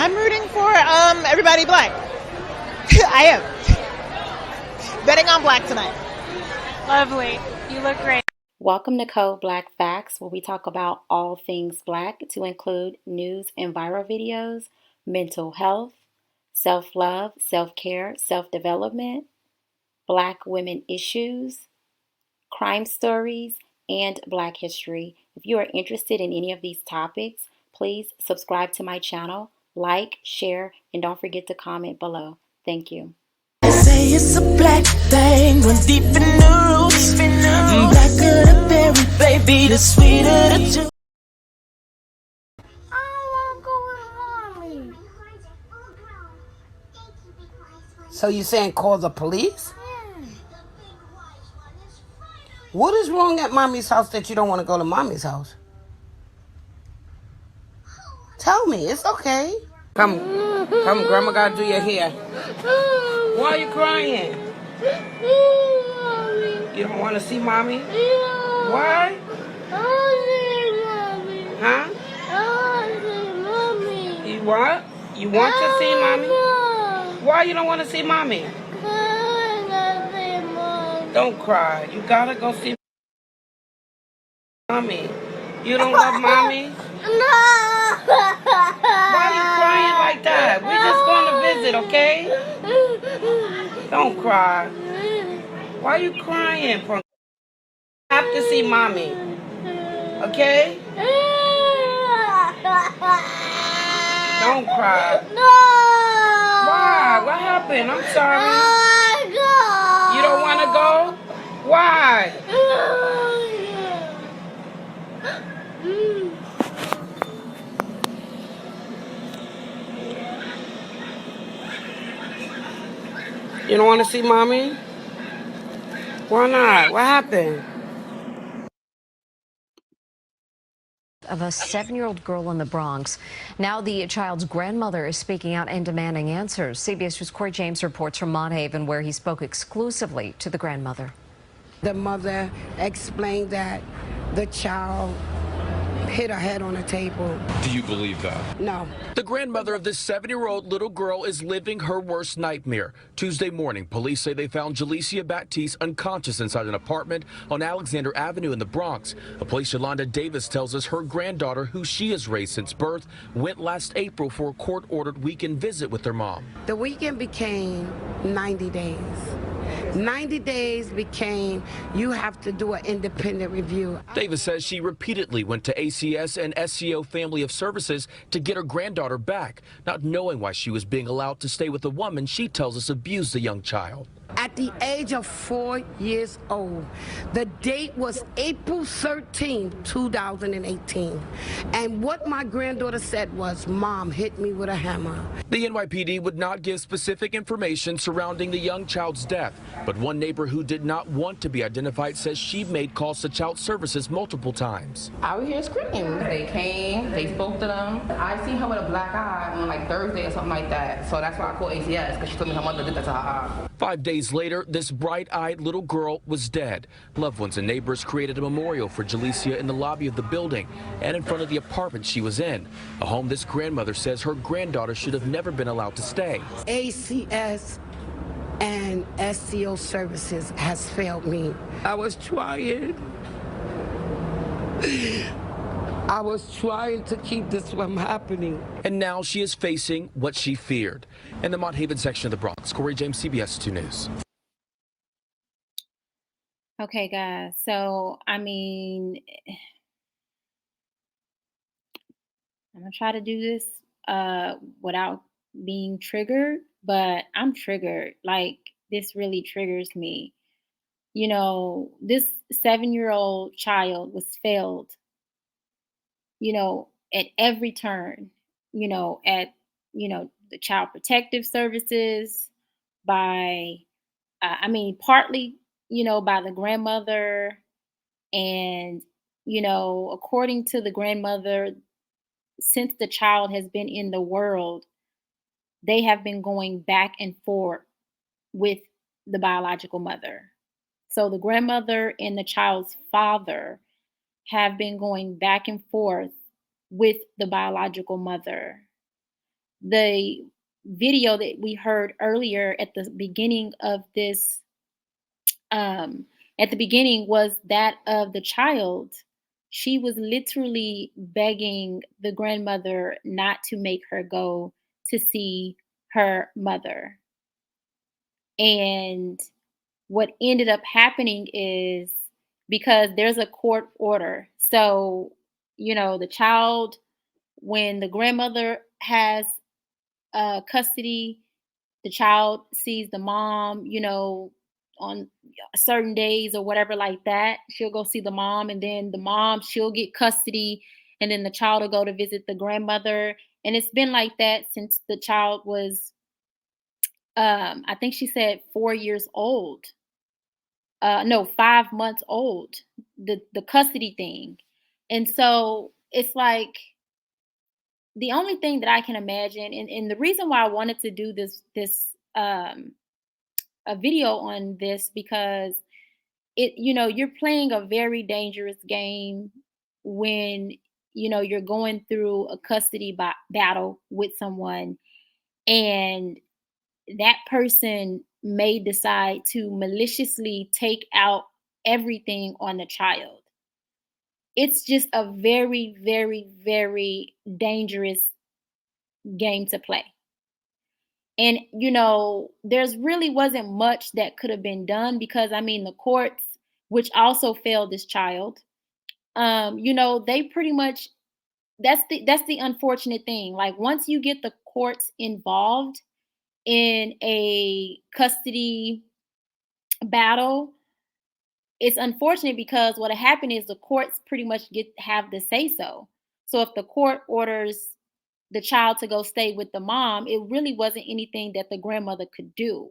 I'm rooting for everybody black. I am betting on black tonight. Lovely. You look great. Welcome to Code Black Facts, where we talk about all things black to include news and viral videos, mental health, self-love, self-care, self-development, black women issues, crime stories, and black history. If you are interested in any of these topics, please subscribe to my channel, like, share, and don't forget to comment below. Thank you. They say it's a black thing when deep in the roots. Blacker the berry, baby, the sweeter the juice. So you saying call the police? What is wrong at mommy's house that you don't want to go to mommy's house? Tell me, it's okay. Come, grandma gotta do your hair. Why are you crying? You don't want to see mommy? Why? Huh? You what? You want to see mommy? Why you don't want to see mommy? Don't cry. You gotta go see mommy. You don't love mommy? Why are you crying like that? We're just going to visit, okay? Don't cry. Why are you crying, punk? You have to see mommy. Okay? Don't cry. Why? What happened? I'm sorry. You don't want to go? Why? You don't want to see mommy? Why not? What happened? Of a 7-year-old girl in the Bronx. Now the child's grandmother is speaking out and demanding answers. CBS News' Corey James reports from Mott Haven, where he spoke exclusively to the grandmother. The mother explained that the child hit her head on the table. Do you believe that? No. The grandmother of this 7-year-old little girl is living her worst nightmare. Tuesday morning, police say they found Julissa Batties unconscious inside an apartment on Alexander Avenue in the Bronx. A police Yolanda Davis tells us her granddaughter, who she has raised since birth, went last April for a court-ordered weekend visit with her mom. The weekend became 90 days. 90 days became, you have to do an independent review. Davis says she repeatedly went to ACS and SCO Family of Services to get her granddaughter back, not knowing why she was being allowed to stay with a woman she tells us abused the young child. At the age of 4 years old, the date was April 13, 2018. And what my granddaughter said was, Mom hit me with a hammer. The NYPD would not give specific information surrounding the young child's death, but one neighbor who did not want to be identified says she made calls to child services multiple times. I would hear screams. They came, they spoke to them. I seen her with a black eye on like Thursday or something like that, so that's why I called ACS, because she told me her mother did that to her eye. 5 days later, this bright-eyed little girl was dead. Loved ones and neighbors created a memorial for Julissa in the lobby of the building and in front of the apartment she was in, a home this grandmother says her granddaughter should have never been allowed to stay. ACS and SCO Services has failed me. I was trying to keep this from happening. And now she is facing what she feared. In the Mott Haven section of the Bronx, Corey James, CBS 2 News. Okay, guys. So, I'm going to try to do this without being triggered, but I'm triggered. Like, this really triggers me. You know, this 7-year-old child was failed, at every turn, at, the Child Protective Services, by, partly, by the grandmother. And, according to the grandmother, since the child has been in the world, they have been going back and forth with the biological mother. So the grandmother and the child's father have been going back and forth with the biological mother. The video that we heard earlier at the beginning of this, at the beginning, was that of the child. She was literally begging the grandmother not to make her go to see her mother. And what ended up happening is, because there's a court order. So, the child, when the grandmother has custody, the child sees the mom, on certain days or whatever like that. She'll go see the mom, and then the mom, she'll get custody, and then the child will go to visit the grandmother. And it's been like that since the child was, I think she said 4 years old. No, 5 months old. The custody thing, and so it's like, the only thing that I can imagine, and the reason why I wanted to do this a video on this, because you're playing a very dangerous game when you're going through a custody battle with someone, and that person may decide to maliciously take out everything on the child. It's just a very, very, very dangerous game to play. And there's really wasn't much that could have been done, because I mean the courts, which also failed this child, they pretty much, that's the unfortunate thing. Like, once you get the courts involved in a custody battle, it's unfortunate, because what happened is the courts pretty much have the say so. So if the court orders the child to go stay with the mom, it really wasn't anything that the grandmother could do.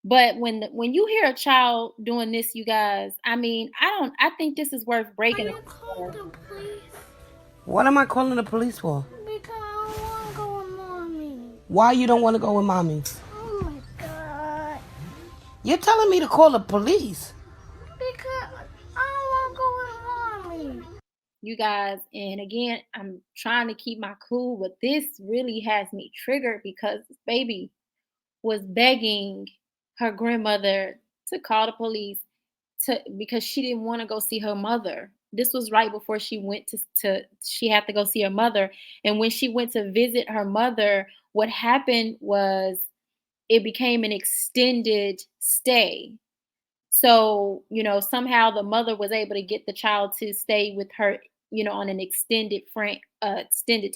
But when you hear a child doing this, you guys, I mean, I think this is worth breaking. Are you calling the police? What am I calling the police for? Because I don't want to go with mommy. Why you don't want to go with mommy? Oh my god. You're telling me to call the police? Because I don't want to go with mommy. You guys, and again, I'm trying to keep my cool, but this really has me triggered, because this baby was begging her grandmother to call the police, because she didn't want to go see her mother. This was right before she went to she had to go see her mother. And when she went to visit her mother, what happened was, it became an extended stay. So, somehow the mother was able to get the child to stay with her, on an extended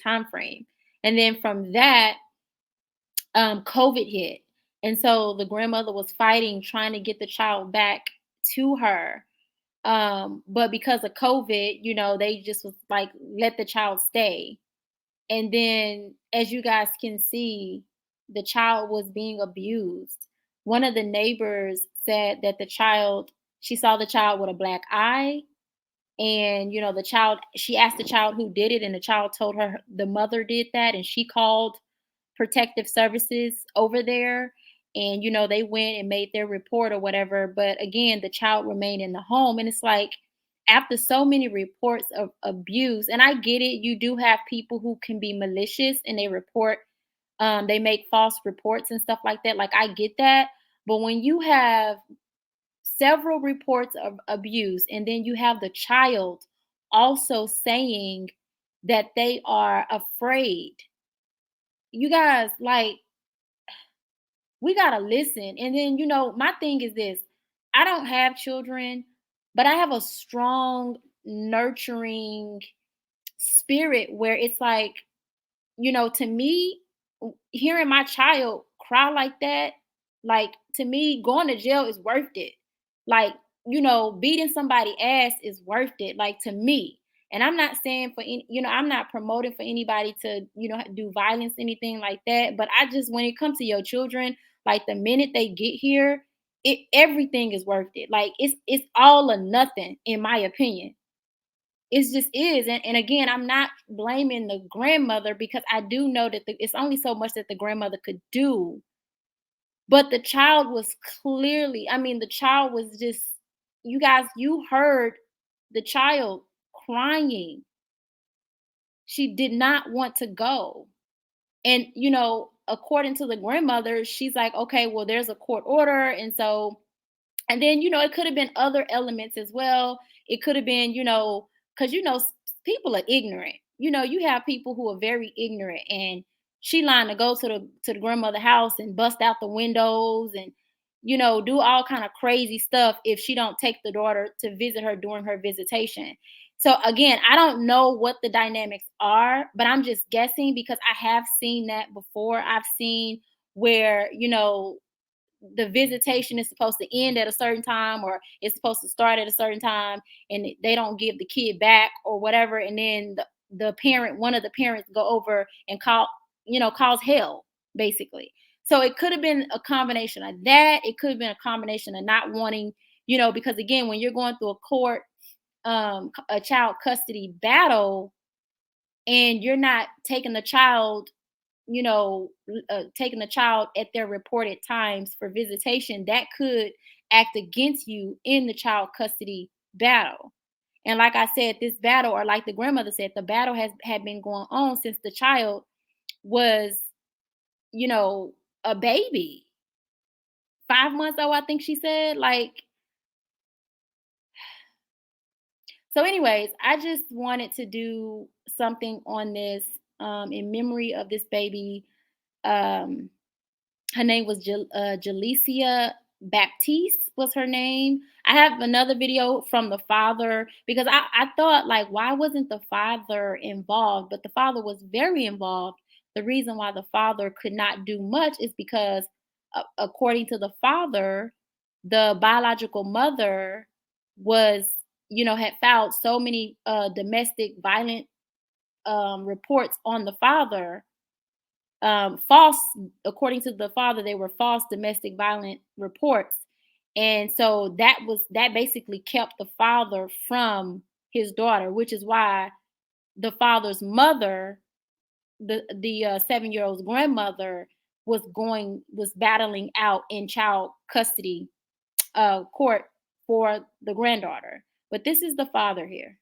time frame. And then from that, COVID hit. And so the grandmother was fighting, trying to get the child back to her. But because of COVID, they just was like, let the child stay. And then, as you guys can see, the child was being abused. One of the neighbors said that she saw the child with a black eye. And, she asked the child who did it, and the child told her the mother did that. And she called protective services over there, and they went and made their report or whatever. But again, the child remained in the home. And it's like, after so many reports of abuse, and I get it, you do have people who can be malicious, and they make false reports and stuff like that. Like, I get that. But when you have several reports of abuse, and then you have the child also saying that they are afraid, you guys, like, we got to listen. And then, my thing is this: I don't have children, but I have a strong, nurturing spirit, where it's like, to me, hearing my child cry like that, like, to me, going to jail is worth it. Like, beating somebody ass is worth it, like, to me. And I'm not saying for any, I'm not promoting for anybody to, do violence, anything like that. But I just, when it comes to your children, like, the minute they get here, everything is worth it. Like, it's all or nothing, in my opinion. It just is. And again, I'm not blaming the grandmother, because I do know that it's only so much that the grandmother could do. But the child was clearly, I mean, the child was just, you guys, you heard the child crying. She did not want to go. And, according to the grandmother, she's like, okay, well, there's a court order. And then, it could have been other elements as well. It could have been, because, people are ignorant. You have people who are very ignorant, and she lined to go to the grandmother house and bust out the windows and, do all kind of crazy stuff if she don't take the daughter to visit her during her visitation. So again, I don't know what the dynamics are, but I'm just guessing because I have seen that before. I've seen where, the visitation is supposed to end at a certain time or it's supposed to start at a certain time, and they don't give the kid back or whatever, and then one of the parents go over and cause hell basically. So it could have been a combination of that. It could have been a combination of not wanting, because again, when you're going through a court, a child custody battle, and you're not taking the child, taking the child at their reported times for visitation, that could act against you in the child custody battle. And like I said, this battle, or like the grandmother said, the battle had been going on since the child was, a baby, 5 months old, I think she said. So, anyways, I just wanted to do something on this, in memory of this baby. Um, Her name was Julissa Batties was her name. I have another video from the father because I thought, like, why wasn't the father involved? But the father was very involved. The reason why the father could not do much is because, according to the father, the biological mother was, had filed so many domestic violent reports on the father, false, according to the father, they were false domestic violent reports. And so that basically kept the father from his daughter, which is why the father's mother, the 7-year old's grandmother, was battling out in child custody court for the granddaughter. But this is the father here.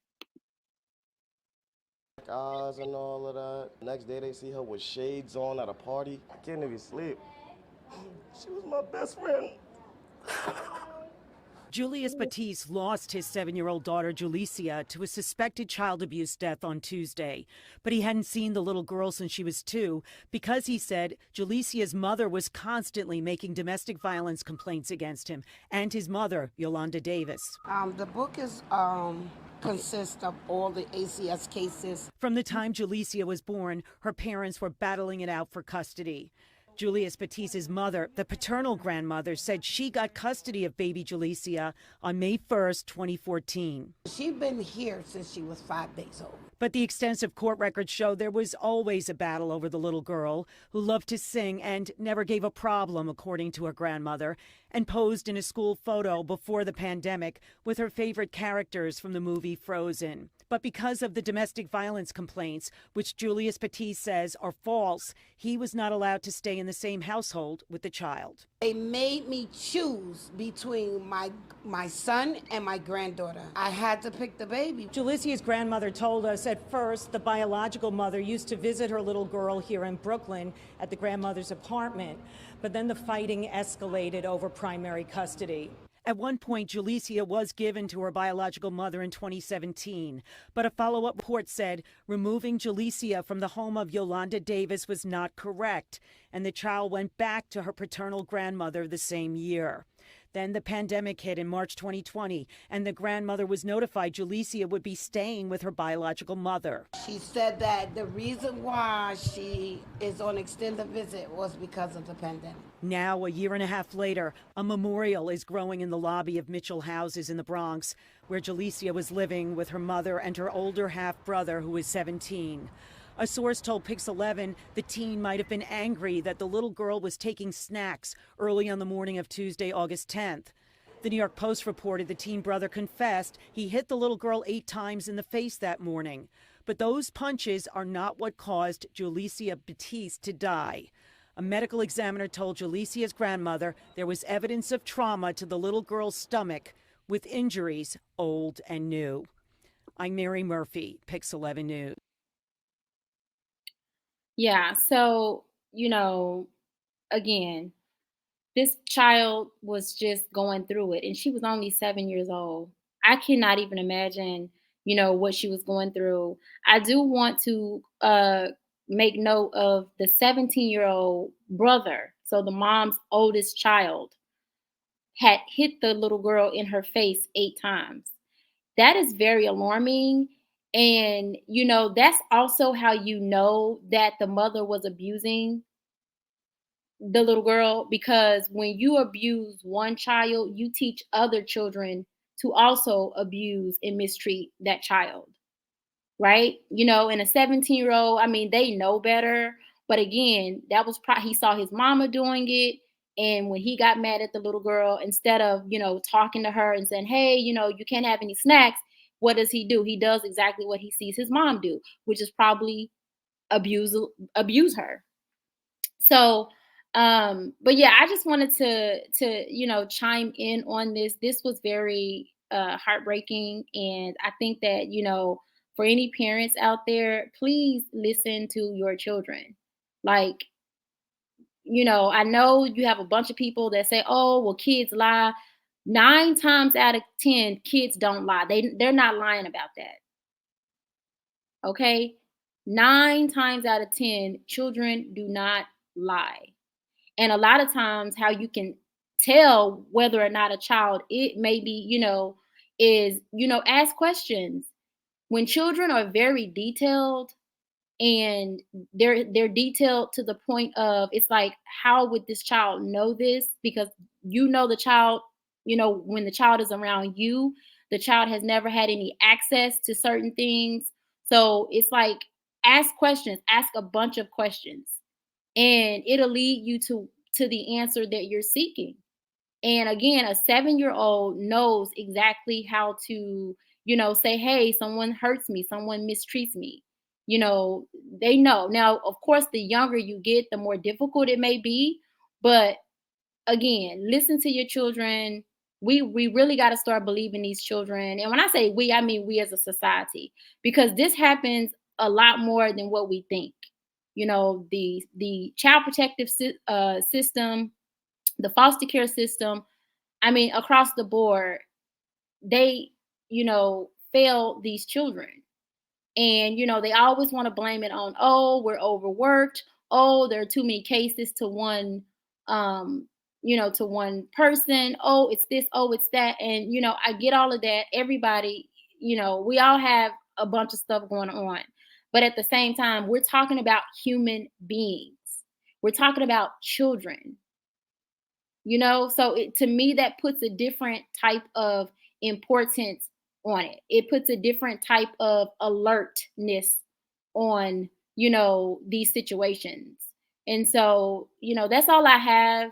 Eyes and all of that. Next day they see her with shades on at a party. I can't even sleep. She was my best friend. Julissa Batties lost his 7-year-old daughter, Julissa, to a suspected child abuse death on Tuesday. But he hadn't seen the little girl since she was 2 because, he said, Julissa's mother was constantly making domestic violence complaints against him and his mother, Yolanda Davis. The book is consists of all the ACS cases. From the time Julissa was born, her parents were battling it out for custody. Julissa Batties' mother, the paternal grandmother, said she got custody of baby Julissa on May 1st, 2014. She'd been here since she was 5 days old. But the extensive court records show there was always a battle over the little girl, who loved to sing and never gave a problem, according to her grandmother, and posed in a school photo before the pandemic with her favorite characters from the movie Frozen. But because of the domestic violence complaints, which Julissa Batties says are false, he was not allowed to stay in the same household with the child. They made me choose between my son and my granddaughter. I had to pick the baby. Julissa's grandmother told us at first the biological mother used to visit her little girl here in Brooklyn at the grandmother's apartment, but then the fighting escalated over primary custody. At one point, Julissa was given to her biological mother in 2017, but a follow-up report said removing Julissa from the home of Yolanda Davis was not correct, and the child went back to her paternal grandmother the same year. Then the pandemic hit in March 2020, and the grandmother was notified Julissa would be staying with her biological mother. She said that the reason why she is on extended visit was because of the pandemic. Now, a year and a half later, a memorial is growing in the lobby of Mitchell Houses in the Bronx, where Julissa was living with her mother and her older half-brother, who is 17. A source told Pix 11 the teen might have been angry that the little girl was taking snacks early on the morning of Tuesday, August 10th. The New York Post reported the teen brother confessed he hit the little girl 8 times in the face that morning. But those punches are not what caused Julissa Batties to die. A medical examiner told Julissa's grandmother there was evidence of trauma to the little girl's stomach, with injuries old and new. I'm Mary Murphy, Pix 11 News. Yeah. So, again, this child was just going through it, and she was only 7 years old. I cannot even imagine, what she was going through. I do want to make note of the 17-year-old brother. So the mom's oldest child had hit the little girl in her face 8 times. That is very alarming. And, that's also how you know that the mother was abusing the little girl, because when you abuse one child, you teach other children to also abuse and mistreat that child, right? And a 17-year-old, I mean, they know better. But again, that was he saw his mama doing it. And when he got mad at the little girl, instead of, talking to her and saying, hey, you can't have any snacks, what does he do? He does exactly what he sees his mom do, which is probably abuse her. So, but yeah, I just wanted to chime in on this. This was very heartbreaking, and I think that for any parents out there, please listen to your children. Like, I know you have a bunch of people that say, "Oh, well, kids lie." 9 times out of 10, kids don't lie. They're not lying about that. Okay, 9 times out of 10, children do not lie. And a lot of times, how you can tell whether or not a child, it maybe, is, ask questions. When children are very detailed, and they're detailed to the point of, it's like, how would this child know this? Because the child, when the child is around you, the child has never had any access to certain things. So it's like, ask questions, ask a bunch of questions, and it'll lead you to the answer that you're seeking. And again, a 7-year-old knows exactly how to, say, hey, someone hurts me, someone mistreats me. They know. Now, of course, the younger you get, the more difficult it may be. But again, listen to your children. We really got to start believing these children. And when I say we, I mean we as a society, because this happens a lot more than what we think. The child protective system, the foster care system, I mean, across the board, they, fail these children. And, they always want to blame it on, oh, we're overworked. Oh, there are too many cases to one, to one person. Oh, it's this. Oh, it's that. And, I get all of that. Everybody, we all have a bunch of stuff going on. But at the same time, we're talking about human beings. We're talking about children. So to me, that puts a different type of importance on it. It puts a different type of alertness on, these situations. And so, that's all I have.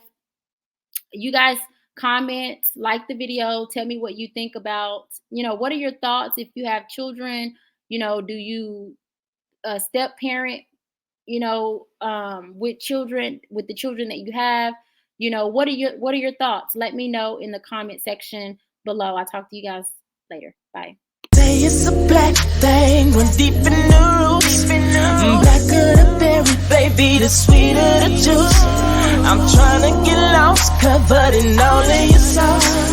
You guys comment, like the video, tell me what you think about, what are your thoughts if you have children? Do you step parent, with the children that you have? What are your thoughts? Let me know in the comment section below. I'll talk to you guys later. Bye. Say it's a black thing, run deep in the roots. Blacker the berry, baby, the sweeter the juice. I'm trying to get lost, covered in all of your sauce.